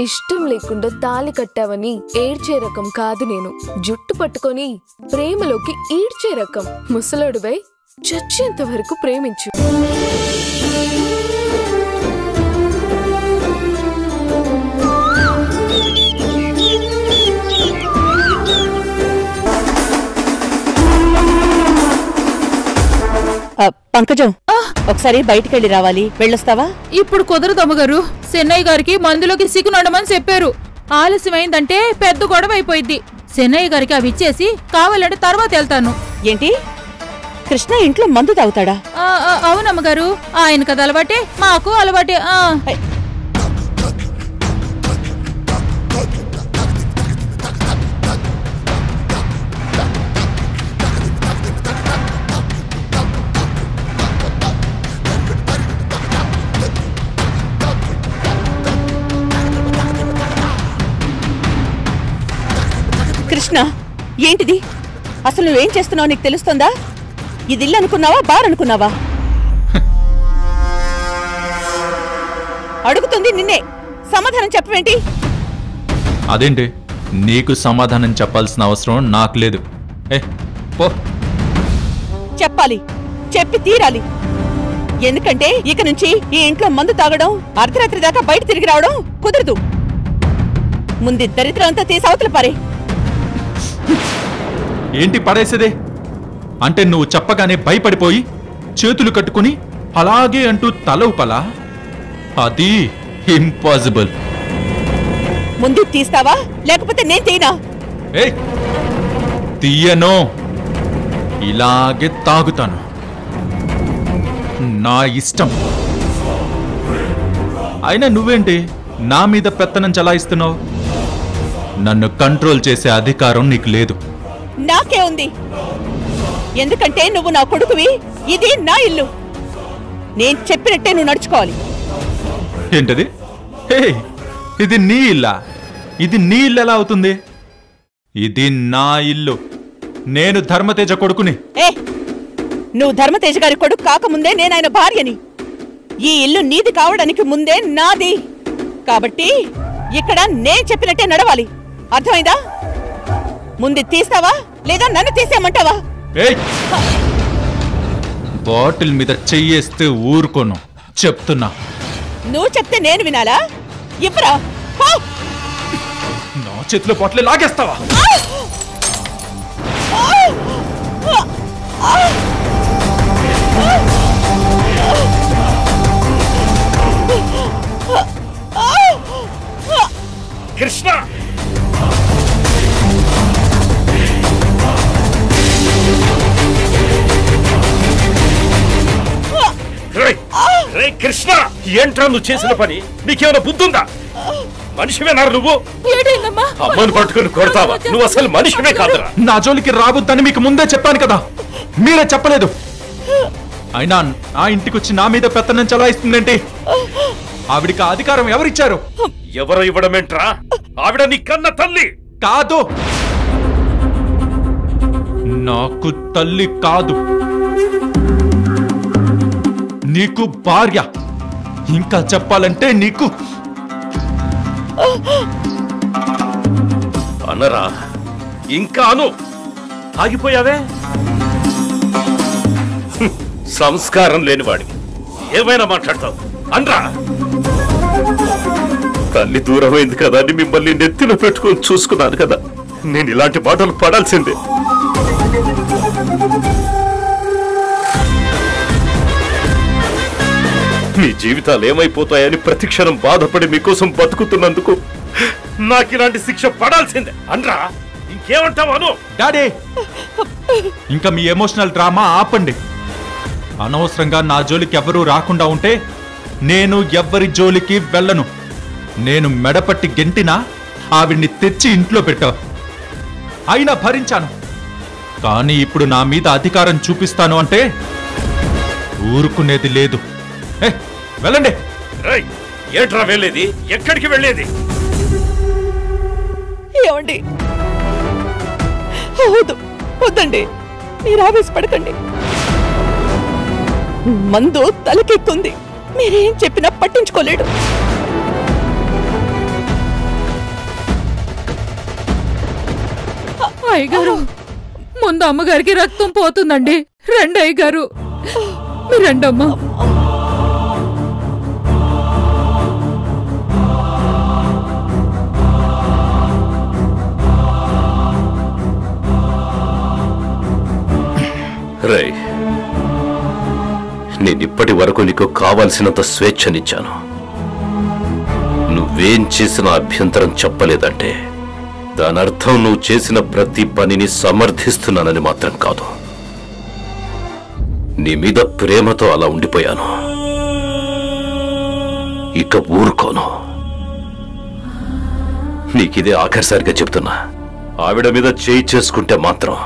ఇష్టం లేకుండా తాళి కట్టావని ఏడ్చే రకం కాదు నేను. జుట్టు పట్టుకొని ప్రేమలోకి ఈడ్చే రకం. ముసలోడువై చచ్చేంత వరకు ప్రేమించు. పంకజం, ఒకసారి బయటికెళ్ళి రావాలి, వెళ్ళొస్తావా? ఇప్పుడు కుదరదు అమ్మగారు. చెన్నయ్య గారికి మందులోకి సిగ్గునడమని చెప్పారు. ఆలస్యమైందంటే పెద్ద గొడవ అయిపోయింది. చెన్నయ్య గారికి అవి ఇచ్చేసి కావాలంటే తర్వాత వెళ్తాను. ఏంటి, కృష్ణ ఇంట్లో మందు తాగుతాడా? అవునమ్మగారు, ఆయన కదా అలవాటే, మాకు అలవాటే. కృష్ణ, ఏంటిది? అసలు నువ్వేం చేస్తున్నావు నీకు తెలుస్తుందా? ఇది ఇల్లు అనుకున్నావా, బార్ అనుకున్నావా? అడుగుతుంది నిన్నే, సమాధానం చెప్పవేంటి? అదేంటి, నీకు సమాధానం చెప్పాల్సిన అవసరం నాకు లేదు. పో. చెప్పాలి, చెప్పి తీరాలి. ఎందుకంటే ఇక నుంచి ఈ ఇంట్లో మందు తాగడం, అర్ధరాత్రి దాకా బయట తిరిగి రావడం కుదరదు. ముందు దరిద్రం అంతా తీసి అవతల పారే. ఏంటి పడేసేదే? అంటే నువ్వు చెప్పగానే భయపడిపోయి చేతులు కట్టుకుని అలాగే అంటూ తల ఊపలా? అది ఇంపాసిబుల్. ముందు తీస్తావా లేకపోతే నేను తీనా? తీయను, ఇలాగే తాగుతాను, నా ఇష్టం. అయినా నువ్వేంటి నా మీద పెత్తనం చలాయిస్తున్నావు? నన్ను కంట్రోల్ చేసే అధికారం నీకు లేదు. నాకే ఉంది, ఎందుకంటే నువ్వు నా కొడుకువి, ఇది నా ఇల్లు, నేను చెప్పినట్టే నువ్వు నడుచుకోవాలి. ఏంటది? ఇది నీ ఇల్లా? ఇది నీ ఇల్లు ఎలా అవుతుంది? ఇది నా ఇల్లు, నేను ధర్మతేజ కొడుకుని. నువ్వు ధర్మతేజ గారి కొడుకు కాకముందే నేను ఆయన భార్యని. ఈ ఇల్లు నీది కావడానికి ముందే నాది. కాబట్టి ఇక్కడ నేను చెప్పినట్టే నడవాలి, అర్థమైందా? ముందు తీస్తావా లేదా నన్ను తీసేయమంటావా? బాటిల్ మీద చెయ్యేస్తే ఊరుకోను, చెప్తున్నా. నువ్వు చెప్తే నేను వినాలా? ఇవ్వరా? నా చేతిలో బాటిల్ లాగేస్తావా? కృష్ణ, కృష్ణ, ఏంట్రా నువ్వు చేసిన పని? నీకేమైనా బుద్ధుందా? మనిషివేనారు నువ్వు? అమ్మని పట్టుకుని కొడతావా? నువ్వు అసలు మనిషివే కాదురా. నా జోలికి రాబోద్దని మీకు ముందే చెప్పాను కదా, మీరే చెప్పలేదు. అయినా నా ఇంటికి వచ్చి నా మీద పెత్తనం చలాయిస్తుందేంటి? ఆవిడికి అధికారం ఎవరిచ్చారు? ఎవరు ఇవ్వడమేంట్రా? ఆవిడ నీ కన్న తల్లి కాదు, నాకు తల్లి కాదు, నీకు భార్య. ఇంకా చెప్పాలంటే నీకు అనరా? ఇంకా అను. ఆగిపోయావే? సంస్కారం లేనివాడివి, ఏమైనా మాట్లాడతావు. అనరా? తల్లి దూరమైంది కదా అని మిమ్మల్ని నెత్తిలో పెట్టుకుని చూసుకున్నాను కదా, నేను ఇలాంటి మాటలు పడాల్సిందే. మీ జీవితాలు ఏమైపోతాయని ప్రతిక్షణం బాధపడి మీకోసం బతుకుతున్నందుకు నాకు ఇలాంటి శిక్ష పడాల్సిందే. అనరా? ఇంకేమంటావాను? డాడీ, ఇంకా మీ ఎమోషనల్ డ్రామా ఆపండి. అనవసరంగా నా జోలికి ఎవరూ రాకుండా ఉంటే నేను ఎవ్వరి జోలికి వెళ్ళను. నేను మెడపట్టి గెంటినా ఆవిడ్ని తెచ్చి ఇంట్లో పెట్టా, అయినా భరించాను. కానీ ఇప్పుడు నా మీద అధికారం చూపిస్తాను అంటే ఊరుకునేది లేదు. వెళ్ళండి. ఏంట్రా వెళ్ళేది? ఎక్కడికి వెళ్ళేది? ఏమండి, వద్దండి, మీరు ఆవేశపడకండి. మందు తలకెక్కుంది, మీరేం చెప్పినా పట్టించుకోలేడు. అయ్యగారు, ముందు అమ్మగారికి రక్తం పోతుందండి. రండి అయ్యగారు, మీరు రండమ్మా. రేయ్, నేనిప్పటి వరకు నీకు కావాల్సినంత స్వేచ్ఛనిచ్చాను. నువ్వేం చేసిన అభ్యంతరం చెప్పలేదంటే దానర్థం నువ్వు చేసిన ప్రతి పనిని సమర్థిస్తున్నానని మాత్రం కాదు. నీ మీద ప్రేమతో అలా ఉండిపోయాను. ఇక ఊరుకోను. నీకిదే ఆఖరిసారిగా చెప్తున్నా. ఆవిడ మీద చేయి చేసుకుంటే మాత్రం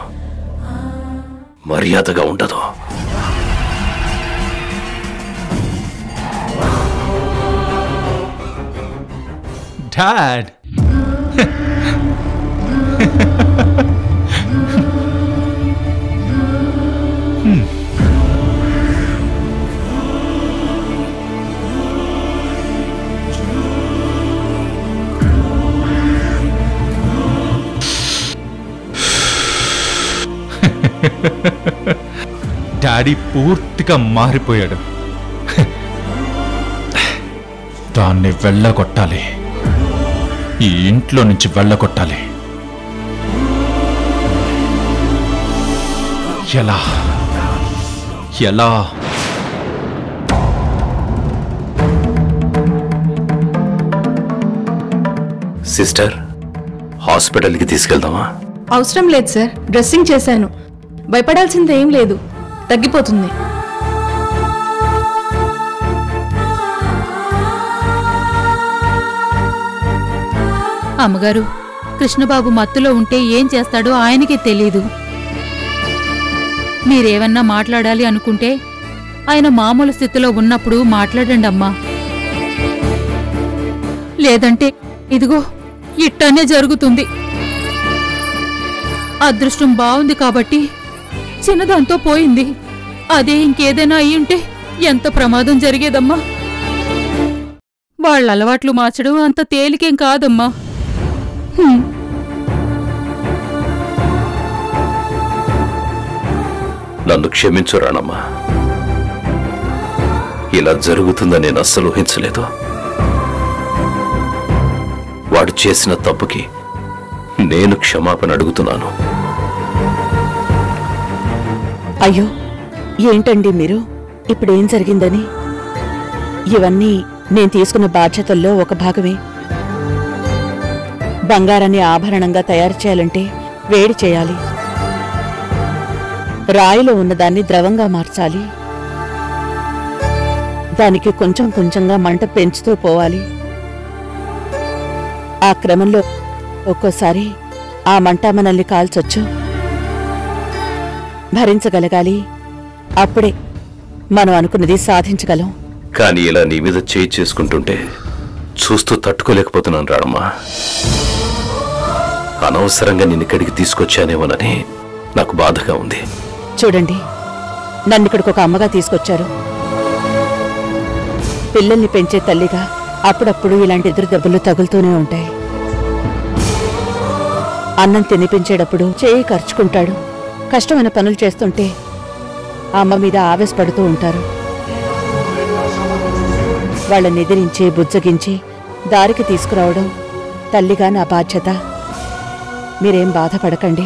మర్యాదగా ఉండదు. డాడ్, డాడీ పూర్తిగా మారిపోయాడు. దాన్ని వెళ్ళగొట్టాలి, ఈ ఇంట్లో నుంచి వెళ్ళగొట్టాలి. ఎలా ఎలా? సిస్టర్, హాస్పిటల్కి తీసుకెళ్దామా? అవసరం లేదు సార్, డ్రెస్సింగ్ చేశాను. భయపడాల్సింది ఏం లేదు, తగ్గిపోతుంది. అమ్మగారు, కృష్ణబాబు మత్తులో ఉంటే ఏం చేస్తాడో ఆయనకే తెలీదు. మీరేమన్నా మాట్లాడాలి అనుకుంటే ఆయన మామూలు స్థితిలో ఉన్నప్పుడు మాట్లాడండి అమ్మా. లేదంటే ఇదిగో ఇట్టనే జరుగుతుంది. అదృష్టం బాగుంది కాబట్టి చిన్నదాంతో పోయింది. అదే ఇంకేదైనా అయ్యుంటే ఎంత ప్రమాదం జరిగేదమ్మా. వాళ్ళ అలవాట్లు మార్చడం అంత తేలికేం కాదమ్మా. నన్ను క్షమించు రాణమ్మా. ఇలా జరుగుతుందని నేను అస్సలు ఊహించలేదు. వాడు చేసిన తప్పుకి నేను క్షమాపణ అడుగుతున్నాను. అయ్యో, ఏంటండి మీరు? ఇప్పుడేం జరిగిందని? ఇవన్నీ నేను తీసుకున్న బాధ్యతల్లో ఒక భాగమే. బంగారాన్ని ఆభరణంగా తయారు చేయాలంటే వేడి చేయాలి, రాయిలో ఉన్నదాన్ని ద్రవంగా మార్చాలి, దానికి కొంచెం కొంచెంగా మంట పెంచుతూ పోవాలి. ఆ క్రమంలో ఒక్కోసారి ఆ మంట మనల్ని కాల్చొచ్చు. భరించగలగాలి, అప్పుడే మనం అనుకున్నది సాధించగలం. కానీ ఇలా నీ మీద చేయి చేసుకుంటుంటే చూస్తూ తట్టుకోలేకపోతున్నాను రాణమ్మా. అనవసరంగా నిన్నిక్కడికి తీసుకొచ్చానేమోనని నాకు బాధగా ఉంది. చూడండి, నన్నిక్కడికి ఒక అమ్మగా తీసుకొచ్చారు. పిల్లల్ని పెంచే తల్లిగా అప్పుడప్పుడు ఇలాంటి ఎదురు దెబ్బలు తగులుతూనే ఉంటాయి. అన్నం తినిపించేటప్పుడు చేయి ఖర్చుకుంటాడు. కష్టమైన పనులు చేస్తుంటే అమ్మ మీద ఆవేశపడుతూ ఉంటారు. వాళ్ళని ఎదిరించి బుజ్జగించి దారికి తీసుకురావడం తల్లిగా నా బాధ్యత. మీరేం బాధపడకండి.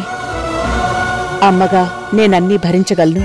అమ్మగా నేనన్నీ భరించగలను.